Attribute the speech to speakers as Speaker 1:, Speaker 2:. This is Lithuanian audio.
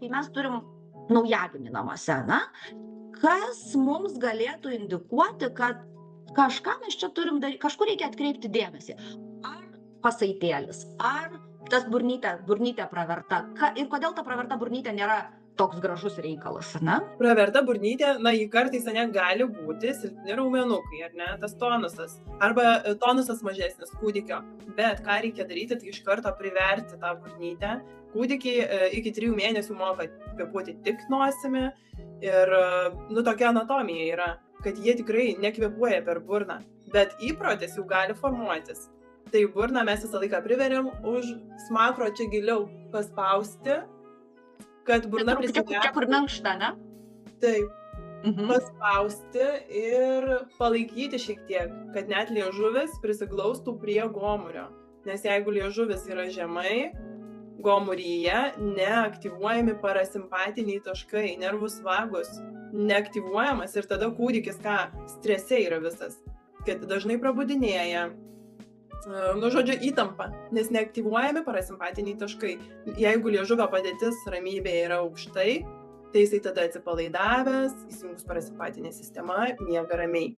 Speaker 1: kai mes turim naujagimį namuose, na, kas mums galėtų indikuoti, kad kažką mes čia turim daryti, kažkur reikia atkreipti dėmesį. Ar pasaitėlis, ar tas burnytė praverta, ir kodėl ta praverta burnytė nėra toks gražus reikalas, ar ne?
Speaker 2: Praverta burnytė, na, jį kartais gali būti silpni raumenukai, ar ne, tas tonusas, arba tonusas mažesnis kūdikio. Bet ką reikia daryti, tai iš karto priverti tą burnytę. Kūdikiai iki 3 mėnesių moka kvėpuoti tik nosimi ir, tokia anatomija yra, kad jie tikrai nekvėpuoja per burną, bet įprotis jau gali formuotis. Tai burną mes visą laiką priveriam už smakro čia giliau paspausti, kad burna
Speaker 1: prisigertų. Čia kur minkšta, ne?
Speaker 2: Taip. Paspausti ir palaikyti šiek tiek, kad net liežuvis prisiglaustų prie gomurio. Nes jeigu liežuvis yra žemai, gomuryje neaktyvuojami parasimpatiniai taškai, nervus vagus neaktyvuojamas ir tada kūdikis strese yra visas, kad dažnai prabudinėja, įtampa, nes neaktyvuojami parasimpatiniai taškai. Jeigu liežuvio padėtis ramybėje yra aukštai, tai jisai tada atsipalaidavęs, įsijungus parasimpatinė sistema, miega ramiai.